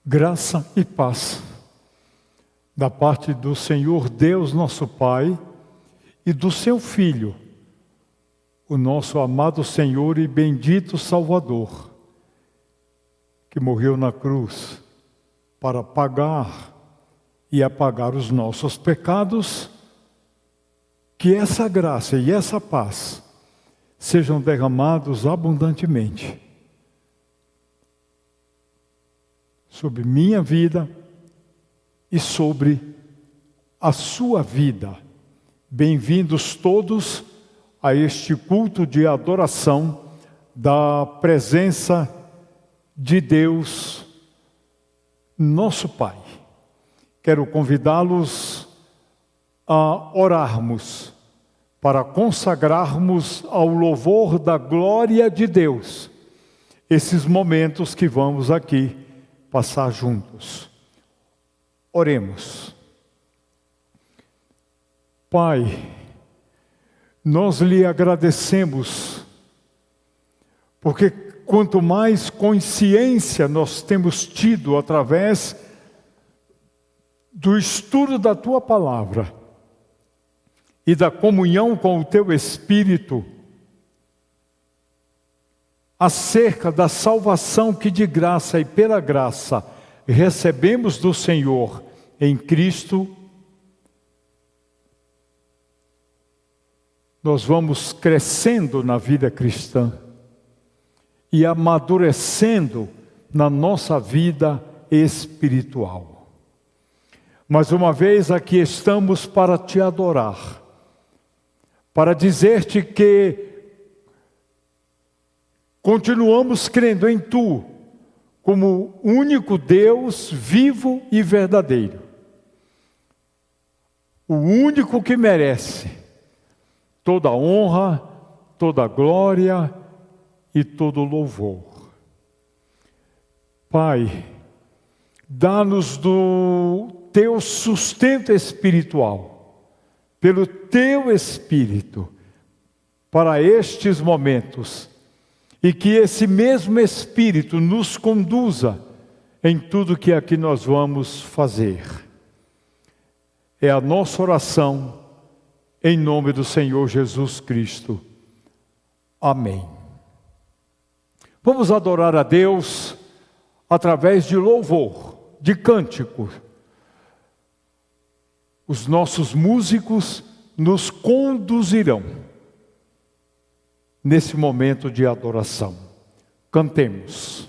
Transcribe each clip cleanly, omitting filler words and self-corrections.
Graça e paz da parte do Senhor Deus nosso Pai e do seu Filho, o nosso amado Senhor e bendito Salvador, que morreu na cruz para pagar e apagar os nossos pecados. Que essa graça e essa paz sejam derramados abundantemente sobre minha vida e sobre a sua vida. Bem-vindos todos a este culto de adoração da presença de Deus, nosso Pai. Quero convidá-los a orarmos para consagrarmos ao louvor da glória de Deus esses momentos que vamos aqui passar juntos. Oremos. Pai, nós lhe agradecemos, porque quanto mais consciência nós temos tido através do estudo da Tua Palavra e da comunhão com o Teu Espírito, acerca da salvação que de graça e pela graça recebemos do Senhor em Cristo, nós vamos crescendo na vida cristã e amadurecendo na nossa vida espiritual. Mais uma vez aqui estamos para Te adorar, para dizer-Te que continuamos crendo em Tu, como único Deus vivo e verdadeiro. O único que merece toda honra, toda glória e todo louvor. Pai, dá-nos do Teu sustento espiritual, pelo Teu Espírito, para estes momentos, e que esse mesmo Espírito nos conduza em tudo que aqui nós vamos fazer. É a nossa oração, em nome do Senhor Jesus Cristo. Amém. Vamos adorar a Deus através de louvor, de cântico. Os nossos músicos nos conduzirão nesse momento de adoração. Cantemos.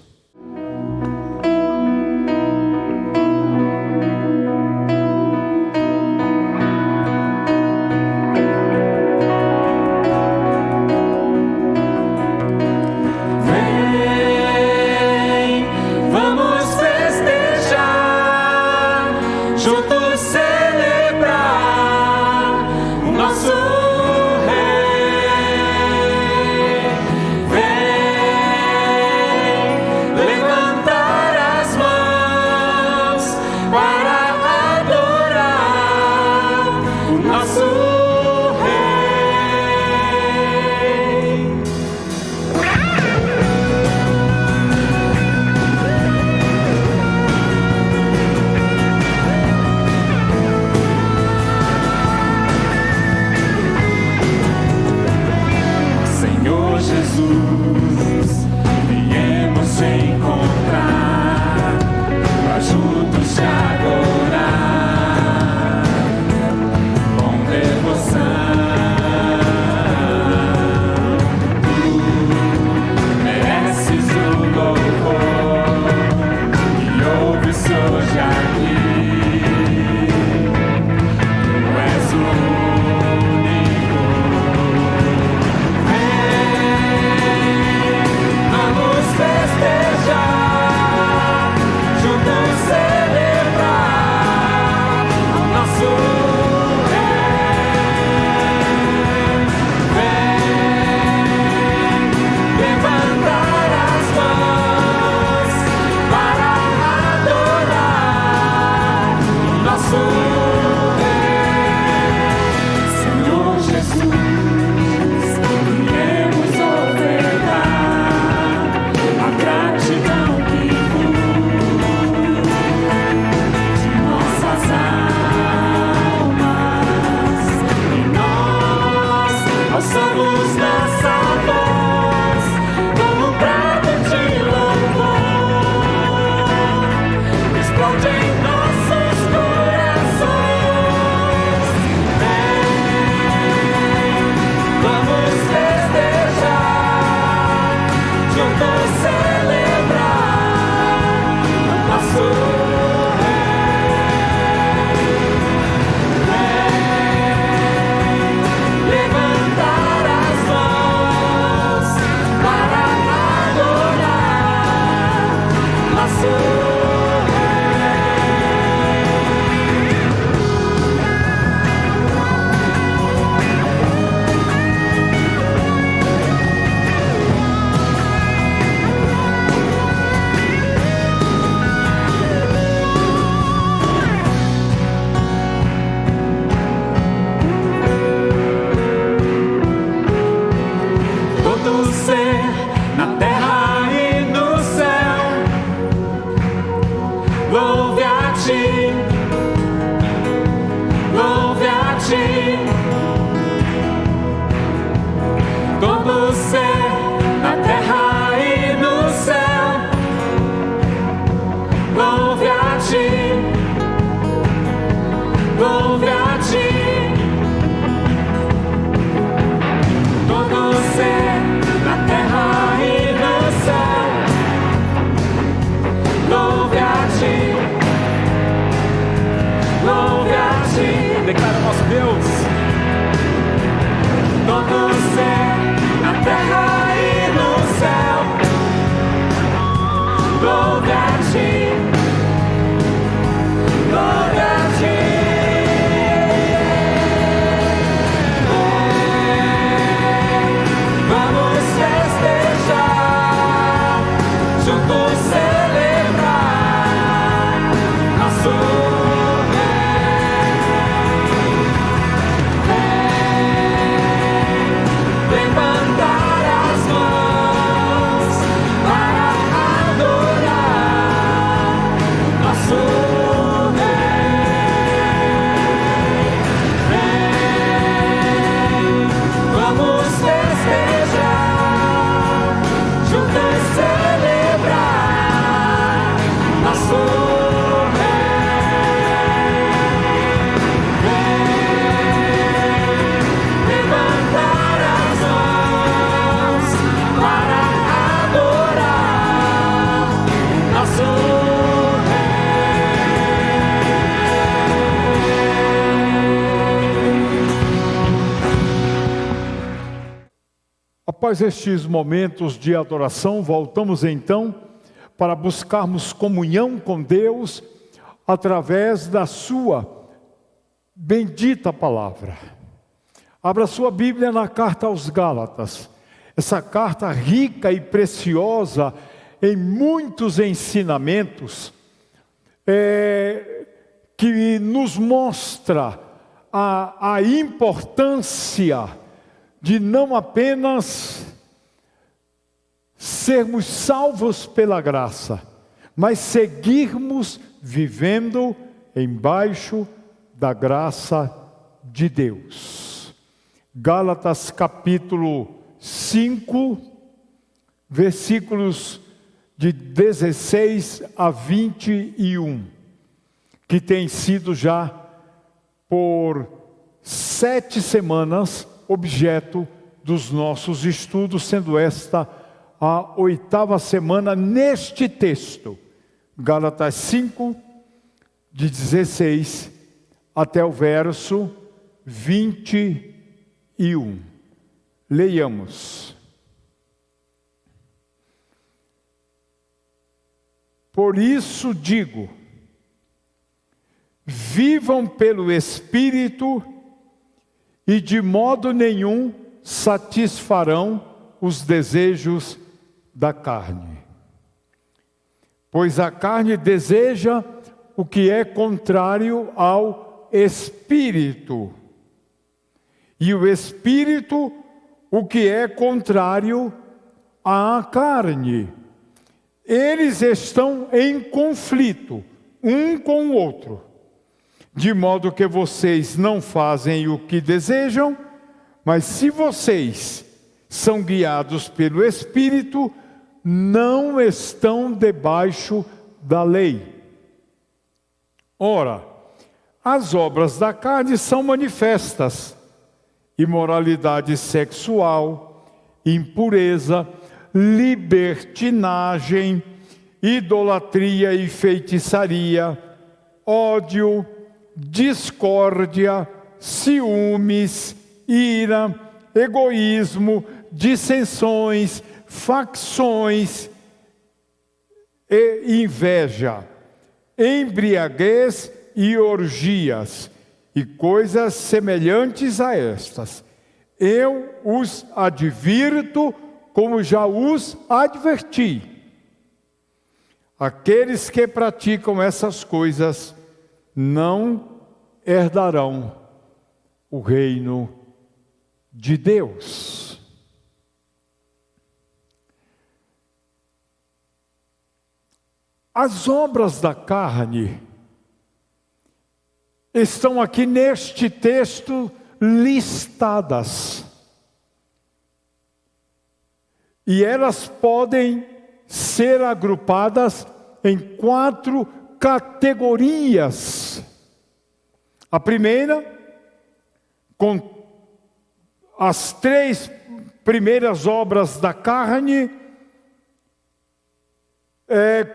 Após estes momentos de adoração, voltamos então para buscarmos comunhão com Deus através da sua bendita palavra. Abra sua Bíblia na carta aos Gálatas. Essa carta rica e preciosa em muitos ensinamentos que nos mostra a importância de não apenas sermos salvos pela graça, mas seguirmos vivendo embaixo da graça de Deus. Gálatas capítulo 5, versículos de 16 a 21, que tem sido já por 7 semanas objeto dos nossos estudos, sendo esta a 8ª semana neste texto. Gálatas 5, de 16 até o verso 21. Leiamos. Por isso digo, vivam pelo Espírito e de modo nenhum satisfarão os desejos da carne. Pois a carne deseja o que é contrário ao Espírito, e o Espírito o que é contrário à carne. Eles estão em conflito um com o outro, de modo que vocês não fazem o que desejam, mas se vocês são guiados pelo Espírito, não estão debaixo da lei. Ora, as obras da carne são manifestas: imoralidade sexual, impureza, libertinagem, idolatria e feitiçaria, ódio, discórdia, ciúmes, ira, egoísmo, dissensões, facções e inveja, embriaguez e orgias, e coisas semelhantes a estas. Eu os advirto, como já os adverti. Aqueles que praticam essas coisas não herdarão o reino de Deus. As obras da carne estão aqui neste texto listadas. E elas podem ser agrupadas em 4 categorias. A primeira, com as 3 primeiras obras da carne,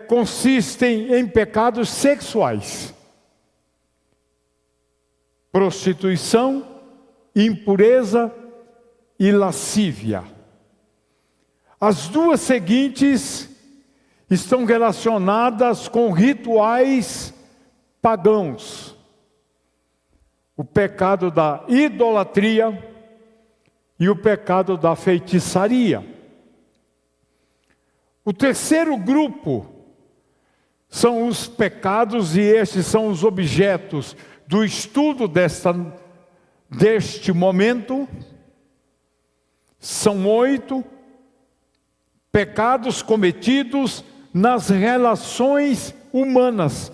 consistem em pecados sexuais: prostituição, impureza e lascívia. As 2 seguintes estão relacionadas com rituais pagãos: o pecado da idolatria e o pecado da feitiçaria. O terceiro grupo são os pecados, e estes são os objetos do estudo deste momento. São 8 pecados cometidos nas relações humanas,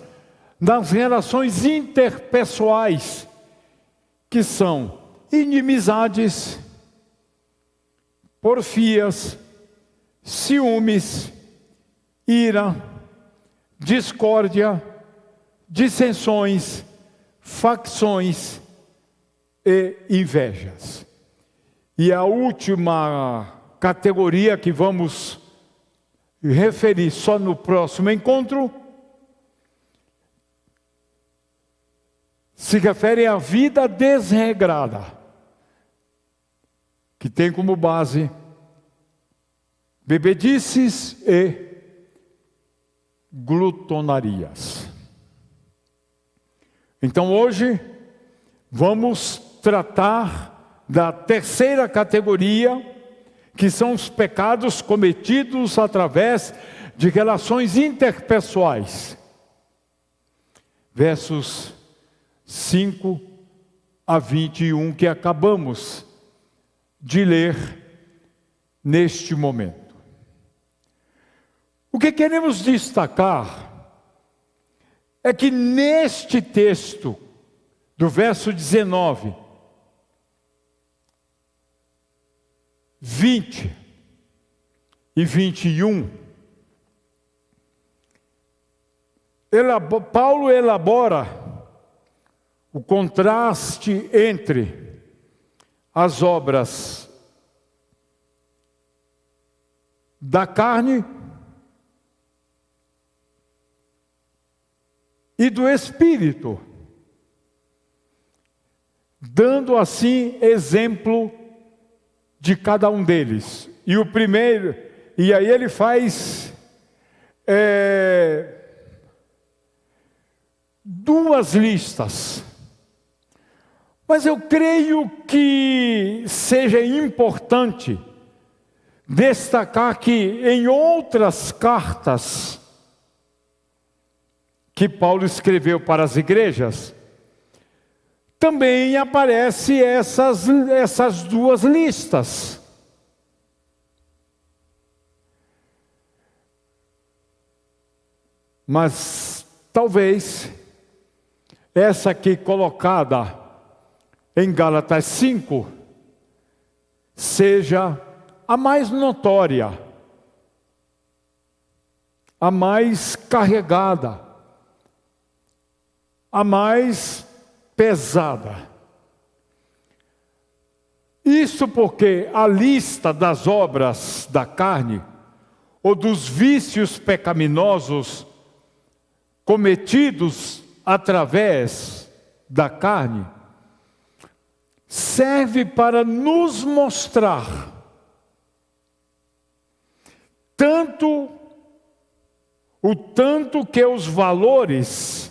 nas relações interpessoais, que são inimizades, porfias, ciúmes, ira, discórdia, dissensões, facções e invejas. E a última categoria que vamos referir só no próximo encontro se refere à vida desregrada, que tem como base bebedices e glutonarias. Então hoje vamos tratar da terceira categoria, que são os pecados cometidos através de relações interpessoais. Versos 5 a 21 que acabamos de ler neste momento. O que queremos destacar é que neste texto, do verso 19, 20 e 21, Paulo elabora o contraste entre as obras da carne e do Espírito, dando assim exemplo de cada um deles. E o primeiro, e aí ele faz duas listas. Mas eu creio que seja importante destacar que em outras cartas que Paulo escreveu para as igrejas, também aparecem essas duas listas. Mas talvez essa aqui colocada em Gálatas 5 seja a mais notória, a mais carregada, a mais pesada. Isso porque a lista das obras da carne, ou dos vícios pecaminosos cometidos através da carne, serve para nos mostrar o tanto que os valores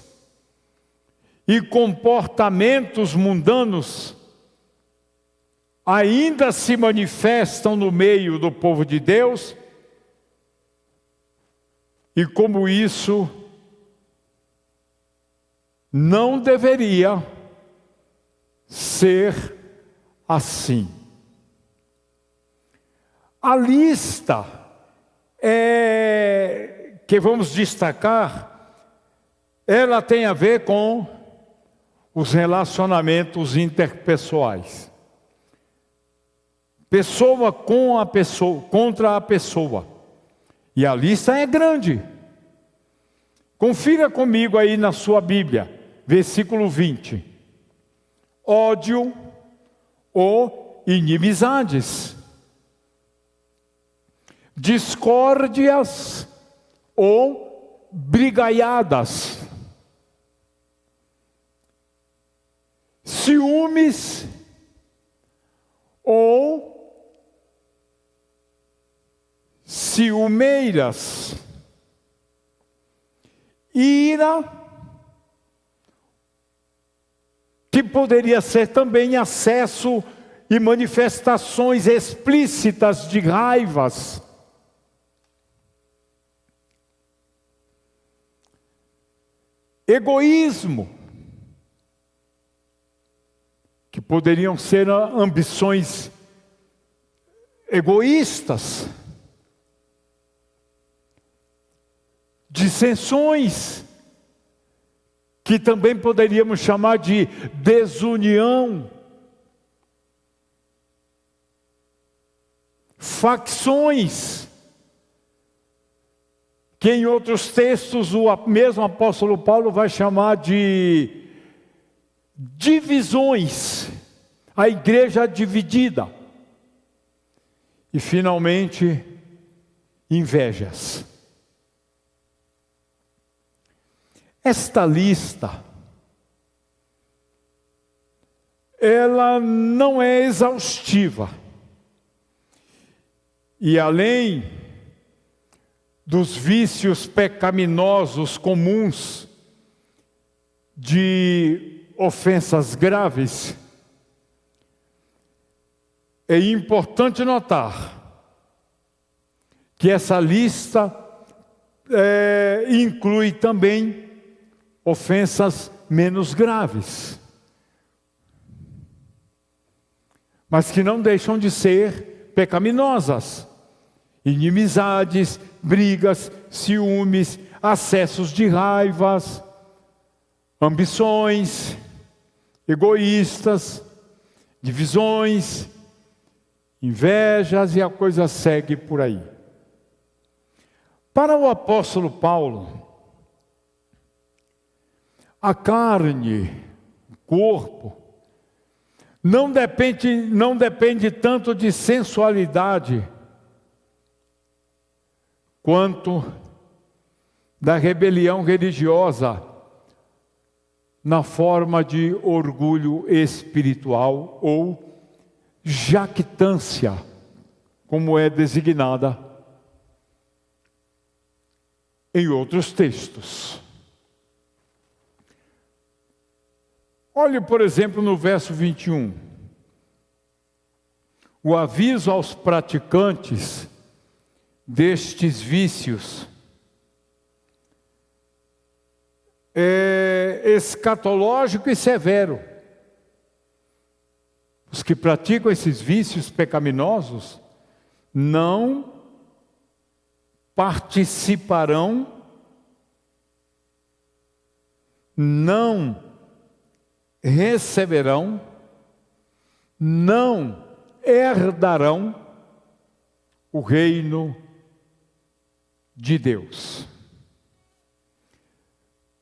e comportamentos mundanos ainda se manifestam no meio do povo de Deus, e como isso não deveria ser assim. A lista que vamos destacar, ela tem a ver com os relacionamentos interpessoais. Pessoa com a pessoa, contra a pessoa. E a lista é grande. Confira comigo aí na sua Bíblia, versículo 20. Ódio ou inimizades, discórdias ou brigaiadas, ciúmes ou ciumeiras, ira, que poderia ser também acesso e manifestações explícitas de raivas, egoísmo, que poderiam ser ambições egoístas, dissensões, que também poderíamos chamar de desunião, facções, que em outros textos o mesmo apóstolo Paulo vai chamar de divisões, a igreja dividida. E finalmente, invejas. Esta lista, ela não é exaustiva. E além dos vícios pecaminosos comuns de ofensas graves, é importante notar que essa lista inclui também ofensas menos graves, mas que não deixam de ser pecaminosas. Inimizades, brigas, ciúmes, acessos de raivas, ambições egoístas, divisões, invejas, e a coisa segue por aí. Para o apóstolo Paulo, a carne, o corpo, não depende tanto de sensualidade quanto da rebelião religiosa na forma de orgulho espiritual ou jactância, como é designada em outros textos. Olhe, por exemplo, no verso 21. O aviso aos praticantes destes vícios é escatológico e severo. Os que praticam esses vícios pecaminosos não participarão, não receberão, não herdarão o reino de Deus.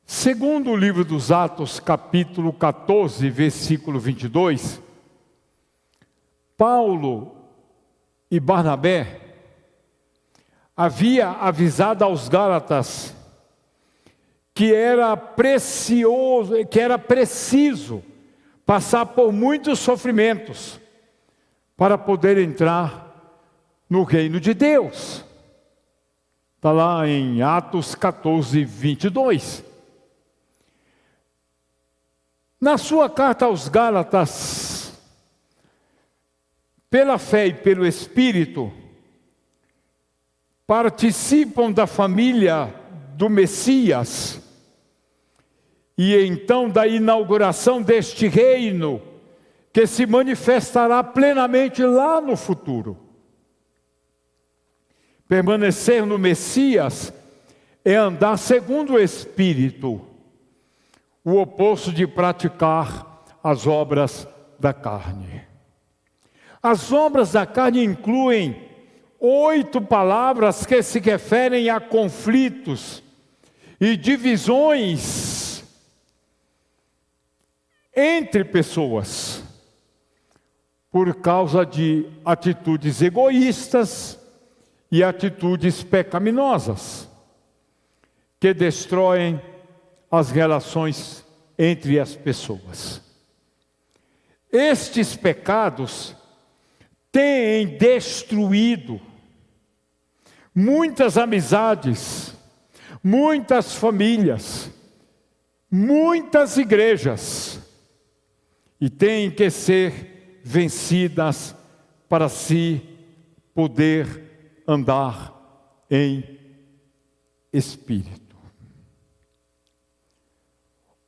Segundo o livro dos Atos, capítulo 14, versículo 22, Paulo e Barnabé havia avisado aos Gálatas que era preciso passar por muitos sofrimentos para poder entrar no reino de Deus. Está lá em Atos 14, 22. Na sua carta aos Gálatas, pela fé e pelo Espírito, participam da família do Messias, e então da inauguração deste reino, que se manifestará plenamente lá no futuro. Permanecer no Messias é andar segundo o Espírito, o oposto de praticar as obras da carne. As obras da carne incluem 8 palavras que se referem a conflitos e divisões entre pessoas, por causa de atitudes egoístas e atitudes pecaminosas, que destroem as relações entre as pessoas. Estes pecados têm destruído muitas amizades, muitas famílias, muitas igrejas, e têm que ser vencidas para se poder andar em espírito.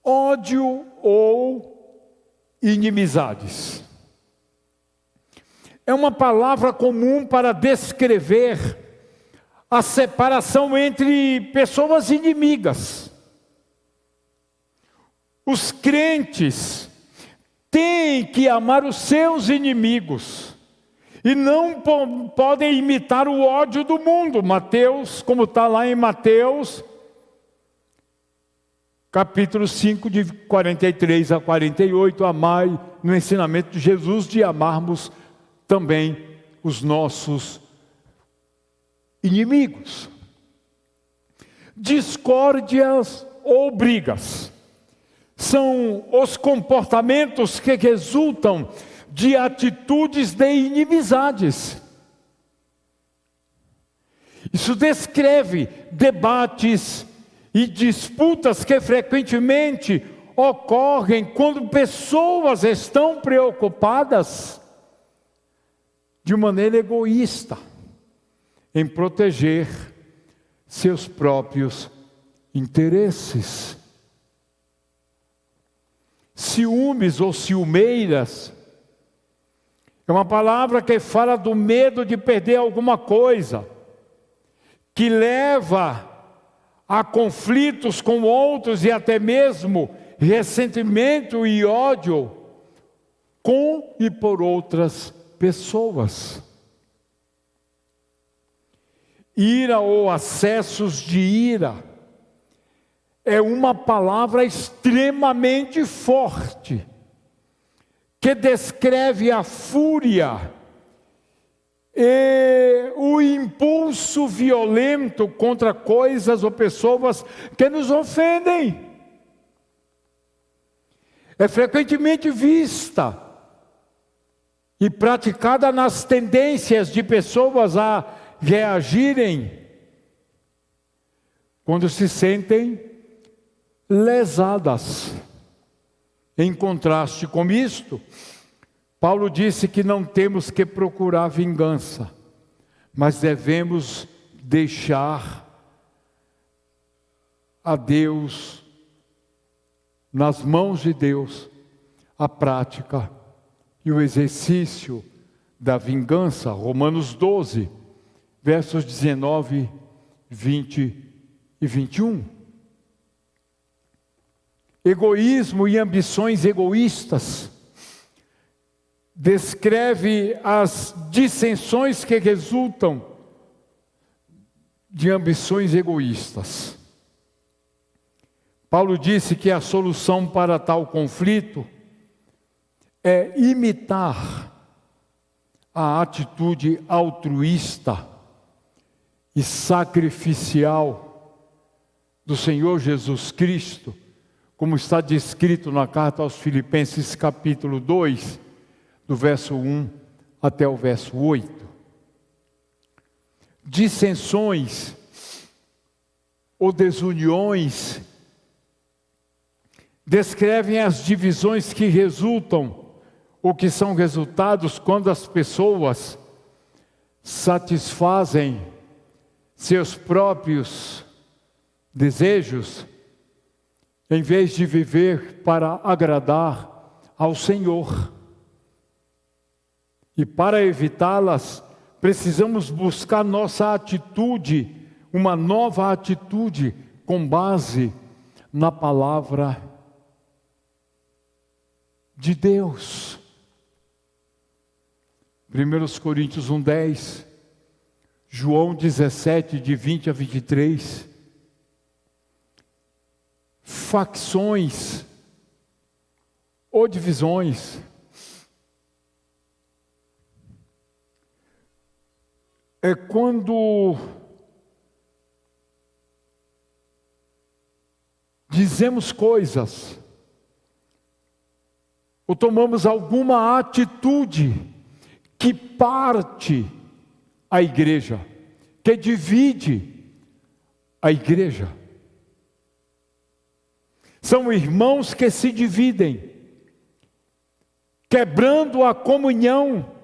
Ódio ou inimizades é uma palavra comum para descrever a separação entre pessoas inimigas. Os crentes têm que amar os seus inimigos e não podem imitar o ódio do mundo. Mateus, como está lá em Mateus, capítulo 5, de 43 a 48, amai, no ensinamento de Jesus, de amarmos também os nossos inimigos. Discórdias ou brigas são os comportamentos que resultam de atitudes de inimizades. Isso descreve debates e disputas que frequentemente ocorrem quando pessoas estão preocupadas de maneira egoísta em proteger seus próprios interesses. Ciúmes ou ciumeiras é uma palavra que fala do medo de perder alguma coisa, que leva a conflitos com outros e até mesmo ressentimento e ódio com e por outras pessoas. Ira ou acessos de ira é uma palavra extremamente forte, que descreve a fúria e o impulso violento contra coisas ou pessoas que nos ofendem. É frequentemente vista e praticada nas tendências de pessoas a reagirem quando se sentem lesadas. Em contraste com isto, Paulo disse que não temos que procurar vingança, mas devemos deixar a Deus, nas mãos de Deus, a prática e o exercício da vingança. Romanos 12, versos 19, 20 e 21. Egoísmo e ambições egoístas descreve as dissensões que resultam de ambições egoístas. Paulo disse que a solução para tal conflito é imitar a atitude altruísta e sacrificial do Senhor Jesus Cristo, como está descrito na carta aos Filipenses capítulo 2, do verso 1 até o verso 8. Dissensões ou desuniões descrevem as divisões que resultam ou que são resultados quando as pessoas satisfazem seus próprios desejos em vez de viver para agradar ao Senhor. E para evitá-las, precisamos buscar nossa atitude, uma nova atitude com base na palavra de Deus. 1 Coríntios 1:10, João 17, de 20 a 23. Facções ou divisões é quando dizemos coisas ou tomamos alguma atitude que parte a igreja, que divide a igreja. São irmãos que se dividem, quebrando a comunhão.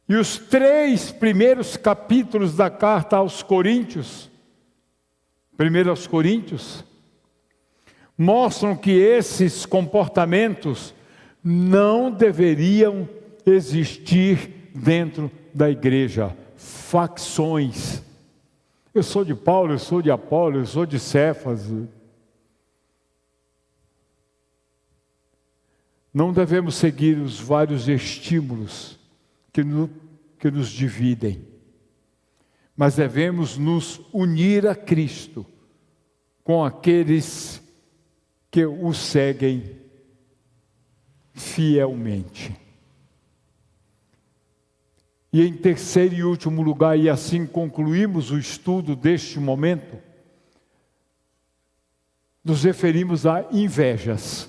E os 3 primeiros capítulos da carta aos Coríntios, 1 aos Coríntios, mostram que esses comportamentos não deveriam existir dentro da igreja. Facções. Eu sou de Paulo, eu sou de Apolo, eu sou de Cefas. Não devemos seguir os vários estímulos que nos dividem, mas devemos nos unir a Cristo com aqueles que o seguem fielmente. E em terceiro e último lugar, e assim concluímos o estudo deste momento, nos referimos a invejas.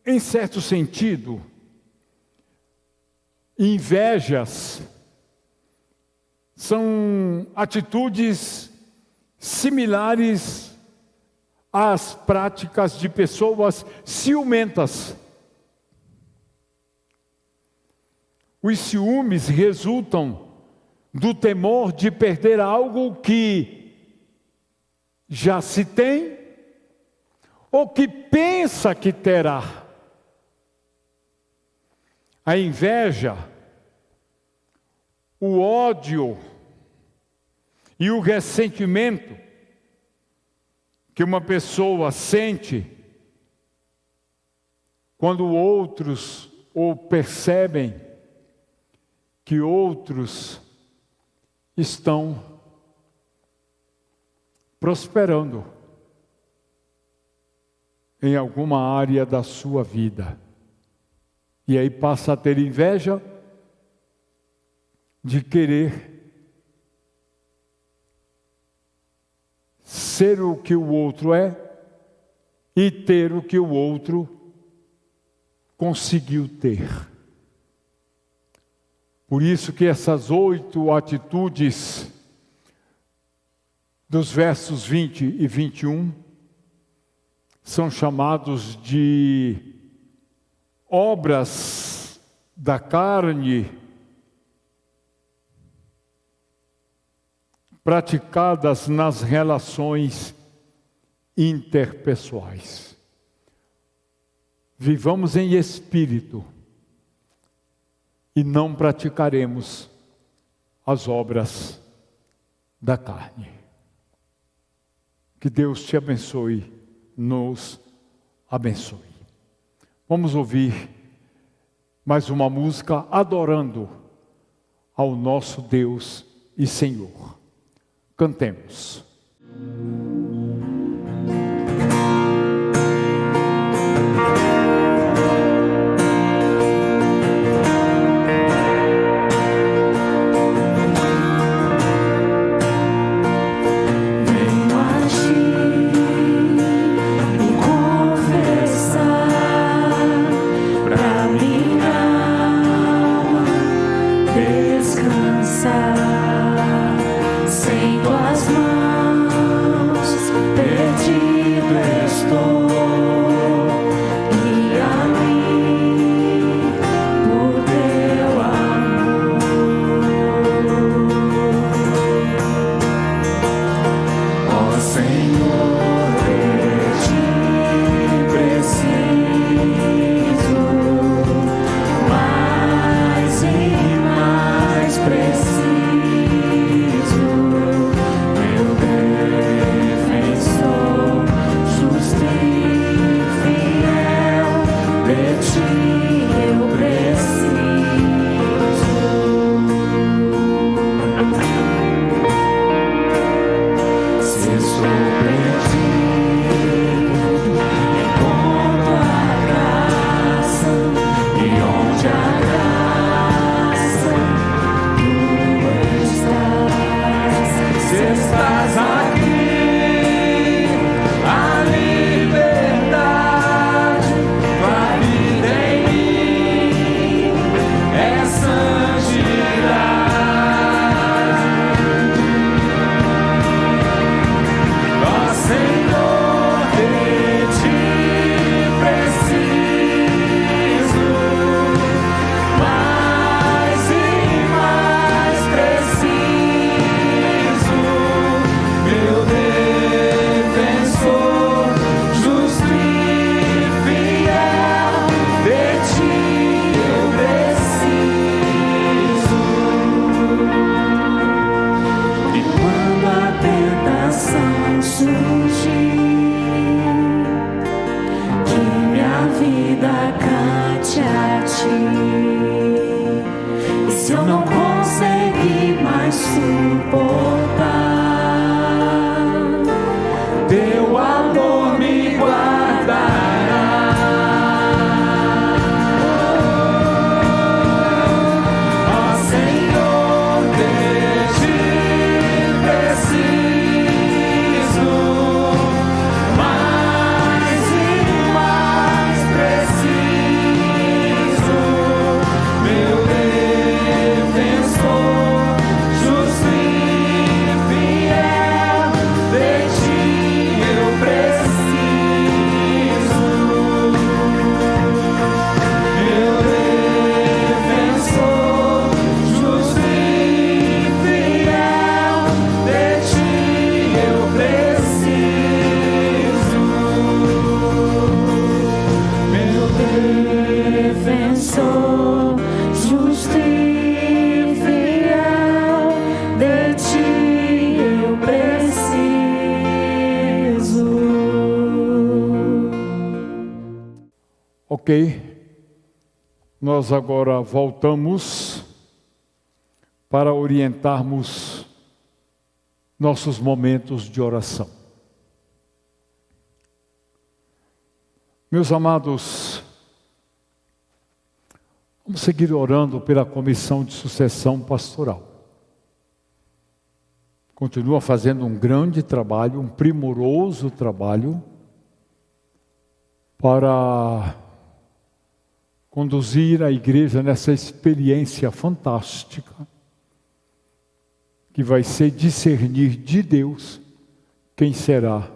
Em certo sentido, invejas são atitudes similares às práticas de pessoas ciumentas. Os ciúmes resultam do temor de perder algo que já se tem ou que pensa que terá. A inveja, o ódio e o ressentimento que uma pessoa sente quando outros ou percebem que outros estão prosperando em alguma área da sua vida. E aí passa a ter inveja de querer ser o que o outro é e ter o que o outro conseguiu ter. Por isso que essas 8 atitudes dos versos 20 e 21 são chamados de obras da carne praticadas nas relações interpessoais. Vivamos em espírito e não praticaremos as obras da carne. Que Deus te abençoe, nos abençoe. Vamos ouvir mais uma música adorando ao nosso Deus e Senhor. Cantemos. Sem tuas mãos, perdido estou, e a mim, por teu amor. Ó Senhor, de ti preciso, mais e mais preciso. Preciso Ok? Nós agora voltamos para orientarmos nossos momentos de oração. Meus amados, vamos seguir orando pela comissão de sucessão pastoral. Continua fazendo um grande trabalho, um primoroso trabalho, para conduzir a igreja nessa experiência fantástica, que vai ser discernir de Deus quem será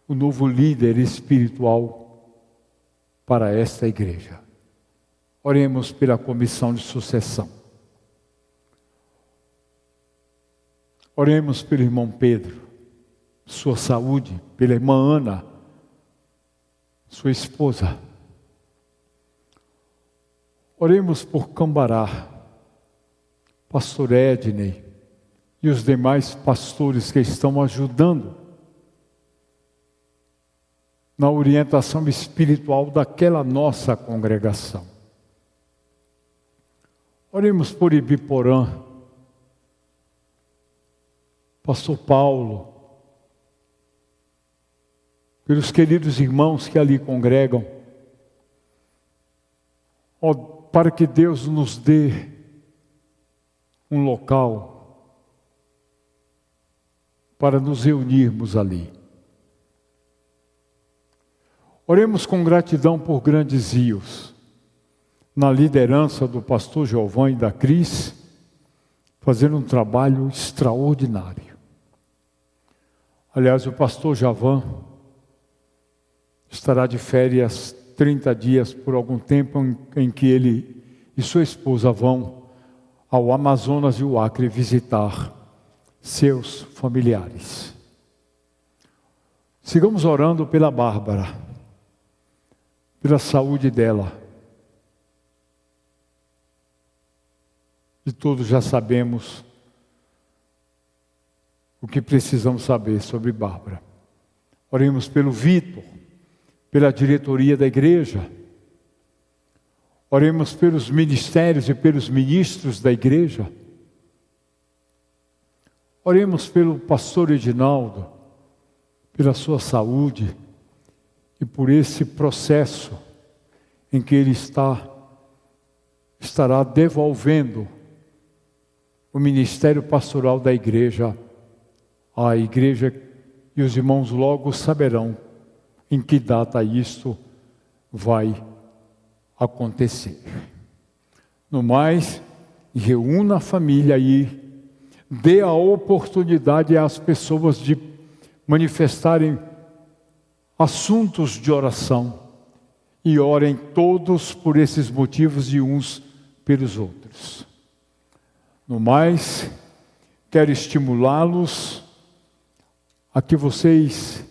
o novo líder espiritual para esta igreja. Oremos pela comissão de sucessão. Oremos pelo irmão Pedro, sua saúde, pela irmã Ana, sua esposa. Oremos por Cambará, pastor Edney e os demais pastores que estão ajudando na orientação espiritual daquela nossa congregação. Oremos por Ibiporã, pastor Paulo, pelos queridos irmãos que ali congregam, para que Deus nos dê um local para nos reunirmos ali. Oremos com gratidão por grandes rios, na liderança do pastor Giovanni e da Cris, fazendo um trabalho extraordinário. Aliás, o pastor Javan estará de férias 30 dias por algum tempo em que ele e sua esposa vão ao Amazonas e o Acre visitar seus familiares. Sigamos orando pela Bárbara, pela saúde dela. E todos já sabemos o que precisamos saber sobre Bárbara. Oremos pelo Vitor, pela diretoria da igreja. Oremos pelos ministérios e pelos ministros da igreja. Oremos pelo pastor Edinaldo, pela sua saúde e por esse processo em que ele estará devolvendo o ministério pastoral da igreja à igreja, e os irmãos logo saberão em que data isto vai acontecer. No mais, reúna a família aí, dê a oportunidade às pessoas de manifestarem assuntos de oração e orem todos por esses motivos e uns pelos outros. No mais, quero estimulá-los a que vocês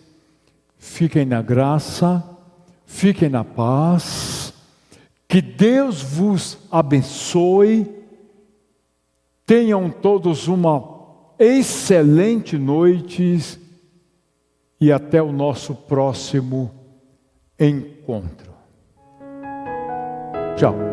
fiquem na graça, fiquem na paz, que Deus vos abençoe, tenham todos uma excelente noite e até o nosso próximo encontro. Tchau.